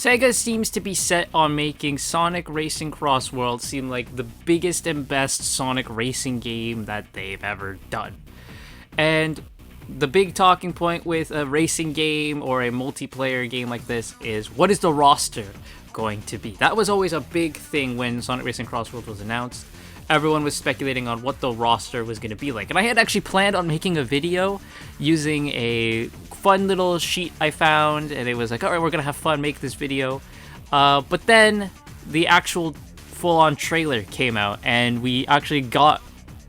Sega seems to be set on making Sonic Racing Crossworlds seem like the biggest and best Sonic racing game that they've ever done. And the big talking point with a racing game or a multiplayer game like this is, what is the roster going to be? That was always a big thing when Sonic Racing Crossworlds was announced. Everyone was speculating on what the roster was going to be like. And I had actually planned on making a video using a fun little sheet I found, and it was like, alright, we're going to have fun, make this video. But then the actual full-on trailer came out, and we actually got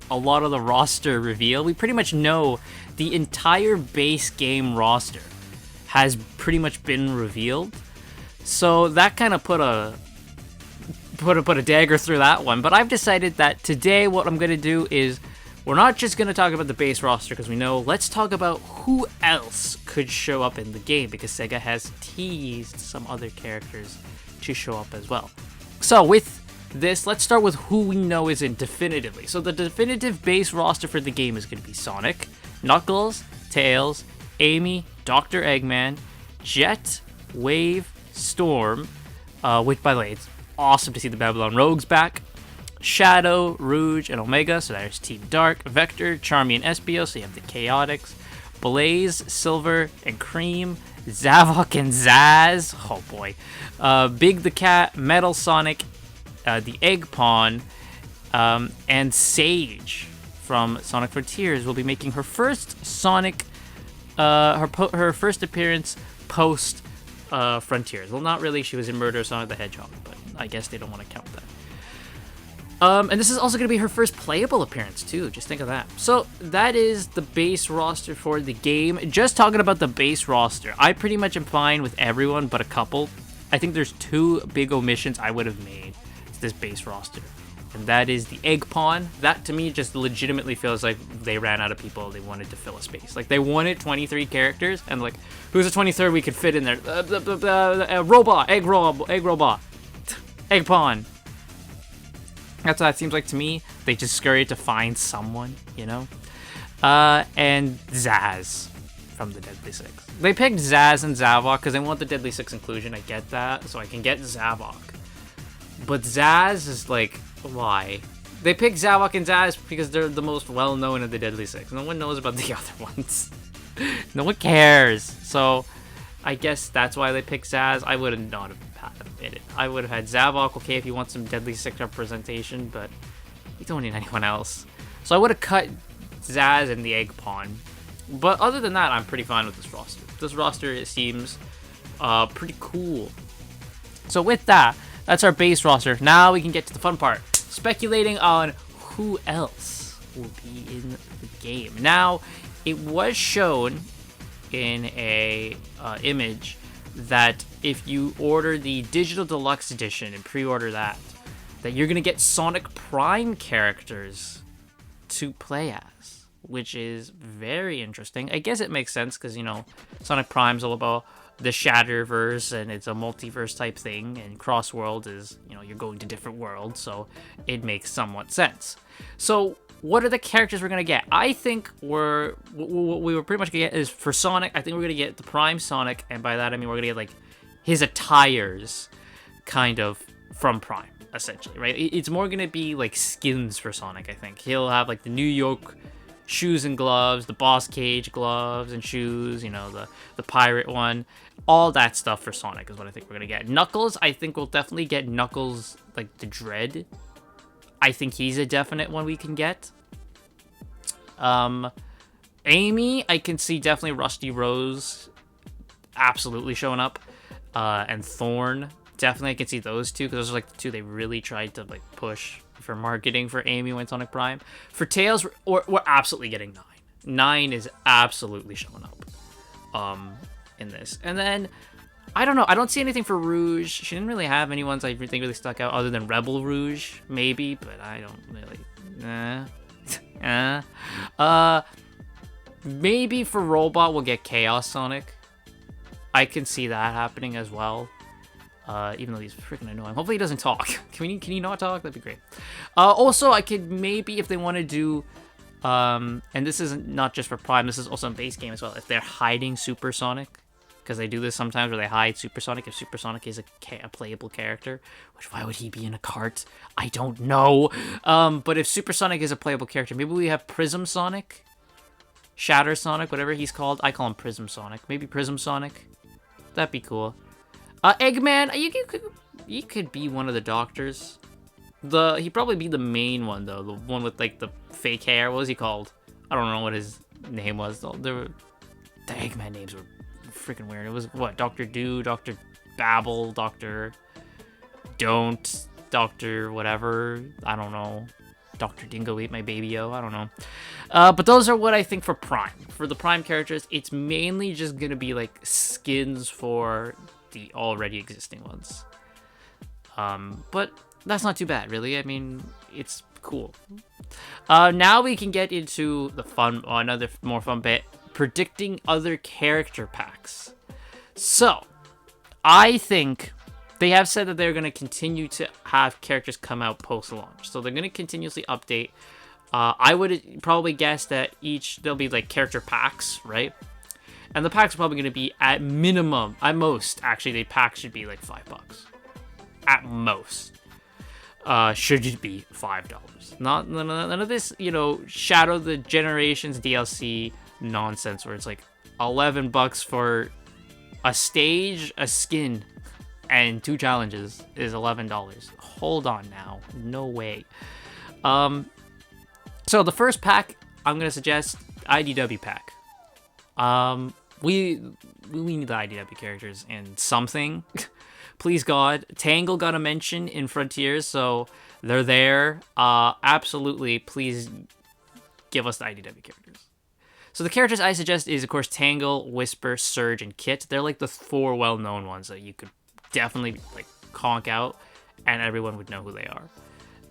a lot of the roster reveal. We pretty much know the entire base game roster has pretty much been revealed. So that kind of put a dagger through that one. But I've decided that today what I'm going to do is, we're not just going to talk about the base roster, because we know, let's talk about who else could show up in the game, because Sega has teased some other characters to show up as well. So with this, let's start with who we know is in definitively. So the definitive base roster for the game is going to be Sonic, Knuckles, Tails, Amy, Dr. Eggman, Jet, Wave, Storm, which, by the way, it's awesome to see the Babylon Rogues back, Shadow, Rouge, and Omega, so there's Team Dark, Vector, Charmy, and Espio, so you have the Chaotix, Blaze, Silver, and Cream, Zavok and Zaz, oh boy, Big the Cat, Metal Sonic, the Egg Pawn, and Sage from Sonic Frontiers will be making her first Sonic, her first appearance post Frontiers. Well, not really, she was in Murder Sonic the Hedgehog, but I guess they don't want to count that. And this is also going to be her first playable appearance, too. Just think of that. So, that is the base roster for the game. Just talking about the base roster, I pretty much am fine with everyone but a couple. I think there's two big omissions I would have made to this base roster. And that is the Egg Pawn. That, to me, just legitimately feels like they ran out of people they wanted to fill a space. Like, they wanted 23 characters, and, like, who's the 23rd we could fit in there? Robot! Egg Robot! Egg Pawn! That's what it seems like to me. They just scurried to find someone, you know? And Zaz from the Deadly Six. They picked Zaz and Zavok because they want the Deadly Six inclusion. I get that, so I can get Zavok. But Zaz is like, why? They picked Zavok and Zaz because they're the most well-known of the Deadly Six. No one knows about the other ones. No one cares. So, I guess that's why they picked Zaz. I would have not have it. I would have had Zavok, okay, if you want some Deadly Six representation, but you don't need anyone else. So I would have cut Zaz and the Egg Pawn. But other than that, I'm pretty fine with this roster. This roster, it seems pretty cool. So with that, that's our base roster. Now we can get to the fun part. Speculating on who else will be in the game. Now, it was shown in a image that if you order the Digital Deluxe Edition and pre-order that you're going to get Sonic Prime characters to play as, which is very interesting. I guess it makes sense because, you know, Sonic Prime's all about the Shatterverse, and it's a multiverse type thing, and Crossworld is, you know, you're going to different worlds, so it makes somewhat sense. So, what are the characters we're going to get? I think what we were pretty much going to get is, for Sonic, I think we're going to get the Prime Sonic, and by that I mean we're going to get, like, his attires, kind of, from Prime, essentially, right? It's more going to be, like, skins for Sonic, I think. He'll have, like, the New York shoes and gloves, the Boss Cage gloves and shoes, you know, the pirate one. All that stuff for Sonic is what I think we're going to get. Knuckles, I think we'll definitely get Knuckles, like, the Dread. I think he's a definite one we can get. Amy, I can see definitely Rusty Rose absolutely showing up. And Thorn, definitely I can see those two, because those are like the two they really tried to like push for marketing for Amy when Sonic Prime. For Tails, we're absolutely getting 9. 9 is absolutely showing up in this. And then, I don't know, I don't see anything for Rouge. She didn't really have any ones I think really stuck out other than Rebel Rouge, maybe, but I don't really... Maybe for Robot we'll get Chaos Sonic. I can see that happening as well. Even though he's freaking annoying. Hopefully he doesn't talk. Can you not talk? That'd be great. Also, I could maybe, if they want to do... and this isn't not just for Prime, this is also in base game as well. If they're hiding Super Sonic because they do this sometimes where they hide Supersonic if Supersonic is a playable character. Which, why would he be in a cart? I don't know. But if Supersonic is a playable character, maybe we have Prism Sonic, Shatter Sonic, whatever he's called. I call him Prism Sonic. Maybe Prism Sonic. That'd be cool. Eggman, you could be one of the doctors. He'd probably be the main one though, the one with like the fake hair. What was he called? I don't know what his name was. The Eggman names were freaking weird. It was what? Dr. Do, Dr. Babble, Dr. Don't, Dr. whatever. I don't know. Dr. Dingo ate my baby-o. I don't know. But those are what I think for Prime. For the Prime characters, it's mainly just gonna be like skins for the already existing ones. But that's not too bad, really. I mean, it's cool. Now we can get into the fun, another more fun bit, predicting other character packs. So, I think they have said that they're going to continue to have characters come out post-launch. So they're going to continuously update. I would probably guess that there'll be like character packs, right? And the packs are probably going to be at minimum, at most, actually, the packs should be like $5. At most. Should it be $5. None of this, Shadow the Generations DLC nonsense where it's like $11 for a stage, a skin, and 2 challenges is $11. Hold on now. No way. So the first pack, I'm going to suggest IDW pack. We need the IDW characters in something. Please God. Tangle got a mention in Frontiers, so they're there. Absolutely, please give us the IDW characters. So the characters I suggest is, of course, Tangle, Whisper, Surge, and Kit. They're like the 4 well-known ones that you could definitely like conk out, and everyone would know who they are.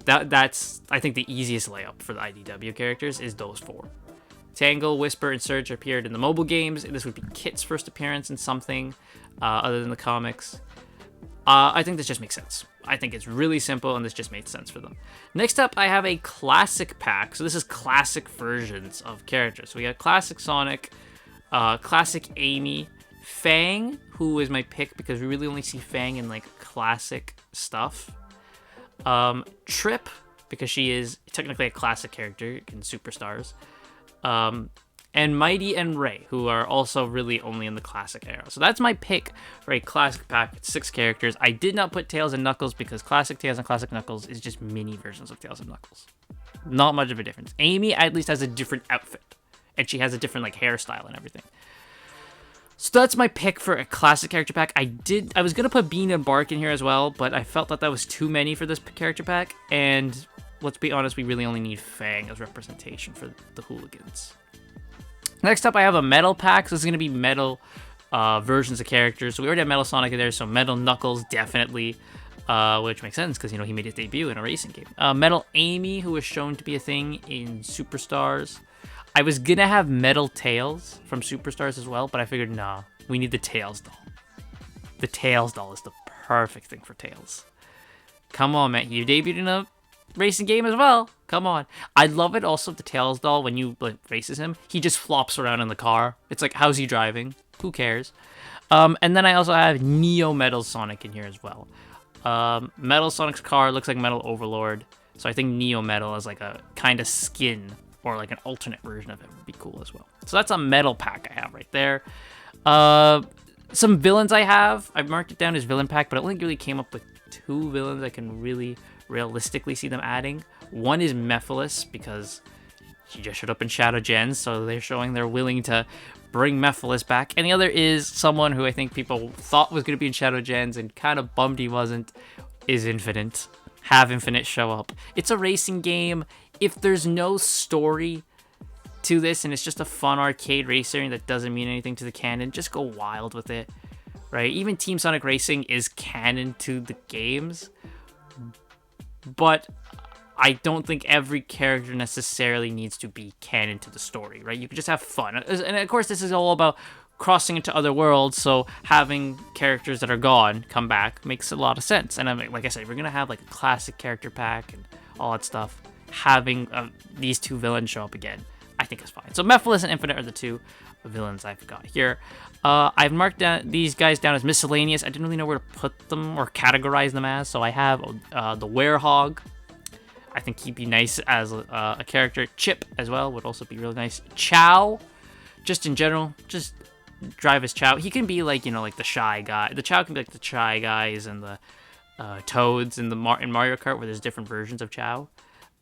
That's I think the easiest layup for the IDW characters is those 4. Tangle, Whisper, and Surge appeared in the mobile games. This would be Kit's first appearance in something other than the comics. I think this just makes sense. I think it's really simple, and this just made sense for them. Next up, I have a classic pack. So this is classic versions of characters. So we got Classic Sonic, Classic Amy, Fang, who is my pick because we really only see Fang in like classic stuff. Trip, because she is technically a classic character in Superstars. And Mighty and Ray, who are also really only in the classic era. So that's my pick for a classic pack with 6 characters. I did not put Tails and Knuckles because classic Tails and classic Knuckles is just mini versions of Tails and Knuckles. Not much of a difference. Amy at least has a different outfit, and she has a different like hairstyle and everything. So that's my pick for a classic character pack. I was gonna put Bean and Bark in here as well, but I felt that was too many for this character pack. And let's be honest, we really only need Fang as representation for the hooligans. Next up, I have a Metal pack. So this is going to be Metal versions of characters. So we already have Metal Sonic in there, so Metal Knuckles, definitely. Which makes sense, because, he made his debut in a racing game. Metal Amy, who was shown to be a thing in Superstars. I was going to have Metal Tails from Superstars as well, but I figured, nah, we need the Tails doll. The Tails doll is the perfect thing for Tails. Come on, man. You debuted in a racing game as well. Come on. I love it also, the Tails doll, when you races him, he just flops around in the car. It's like, how's he driving? Who cares? And then I also have Neo Metal Sonic in here as well. Metal Sonic's car looks like Metal Overlord, so I think Neo Metal is like a kind of skin or like an alternate version of it would be cool as well. So that's a Metal pack I have right there. Some villains I've marked it down as villain pack, but I only really came up with 2 villains I can really realistically see them adding. One is Mephiles, because she just showed up in Shadow Gens, so they're showing they're willing to bring Mephiles back. And the other is someone who I think people thought was going to be in Shadow Gens and kind of bummed he wasn't, is Infinite. Have Infinite show up. It's a racing game. If there's no story to this and it's just a fun arcade racer that doesn't mean anything to the canon, just go wild with it, right? Even Team Sonic Racing is canon to the games, but I don't think every character necessarily needs to be canon to the story, right? You can just have fun. And of course, this is all about crossing into other worlds, so having characters that are gone come back makes a lot of sense. And I mean, like I said, we're going to have like a classic character pack and all that stuff. Having these 2 villains show up again, I think is fine. So Mephiles and Infinite are the two villains I've got here. I've marked down these guys down as miscellaneous. I didn't really know where to put them or categorize them as, so I have the Werehog. I think he'd be nice as a character. Chip as well would also be really nice. Chow, just in general, just drive as Chow. He can be like, like the shy guy. The Chow can be like the shy guys and the Toads in Mario Kart, where there's different versions of Chow.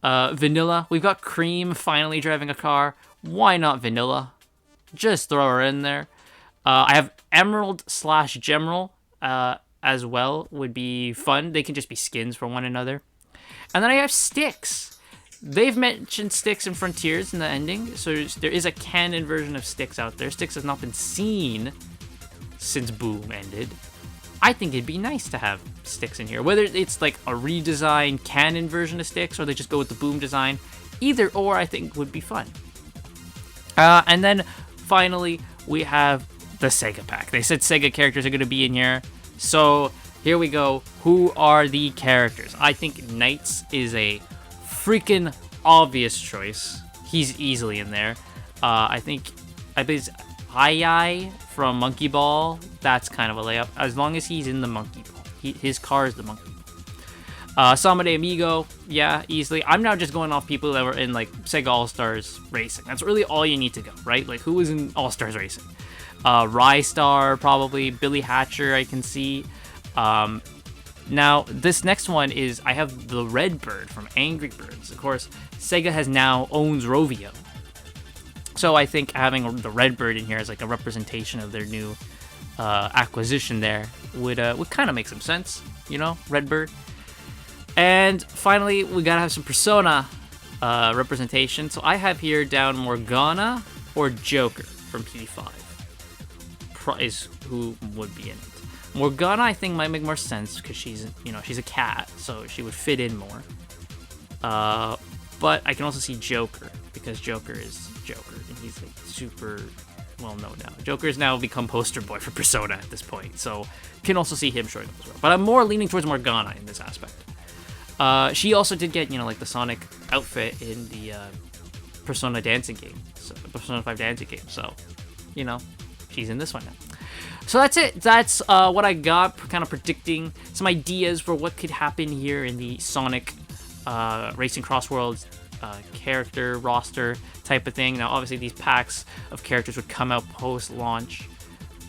Vanilla, we've got Cream finally driving a car. Why not Vanilla? Just throw her in there. I have Emerald/Gemerald as well, would be fun. They can just be skins for one another. And then I have Styx. They've mentioned Styx in Frontiers in the ending, so there is a canon version of Styx out there. Styx has not been seen since Boom ended. I think it'd be nice to have Styx in here. Whether it's like a redesigned canon version of Styx, or they just go with the Boom design, either or I think would be fun. And then finally, we have the Sega pack. They said Sega characters are going to be in here, so here we go. Who are the characters? I think Knights is a freaking obvious choice. He's easily in there. I think it's Ai from Monkey Ball. That's kind of a layup. As long as he's in the Monkey Ball. His car is the Monkey Ball. Samade Amigo, yeah, easily. I'm now just going off people that were in like Sega All-Stars Racing. That's really all you need to go, right? Like, who was in All-Stars Racing? Rystar, probably. Billy Hatcher, I can see. Now, this next one is, I have the Red Bird from Angry Birds. Of course, Sega now owns Rovio. So I think having the Red Bird in here as like a representation of their new acquisition there would kind of make some sense, Red Bird. And finally, we gotta have some Persona representation. So I have here down Morgana or Joker from PD5 is who would be in it. Morgana, I think, might make more sense because she's a cat, so she would fit in more. But I can also see Joker because Joker is Joker, and he's like super well known now. Joker's now become poster boy for Persona at this point, so can also see him showing up as well. But I'm more leaning towards Morgana in this aspect. She also did get like the Sonic outfit in the Persona dancing game, so Persona 5 dancing game. So she's in this one now. So that's it. That's what I got, kind of predicting some ideas for what could happen here in the Sonic Racing Crossworlds character roster type of thing. Now, obviously, these packs of characters would come out post-launch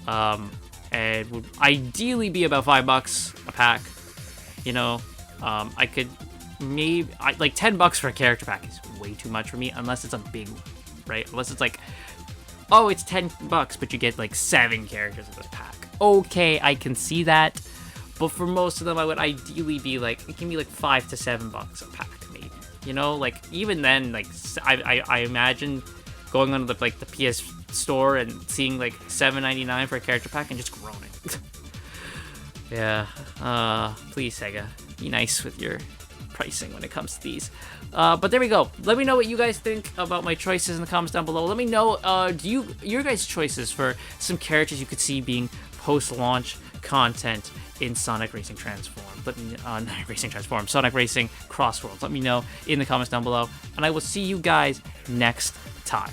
and would ideally be about $5 a pack. I could like $10 for a character pack is way too much for me, unless it's a big one, right? Unless it's like, oh, it's $10, but you get like 7 characters in this pack. Okay, I can see that, but for most of them, I would ideally be like, it can be like $5 to $7 a pack, maybe. Like even then, like I imagine going on the PS store and seeing like $7.99 for a character pack and just groaning. Yeah, please Sega, be nice with your pricing when it comes to these. But there we go. Let me know what you guys think about my choices in the comments down below. Let me know your guys' choices for some characters you could see being post-launch content in Sonic Racing Transform. Let me not Racing Transform, Sonic Racing Crossworlds. Let me know in the comments down below, and I will see you guys next time.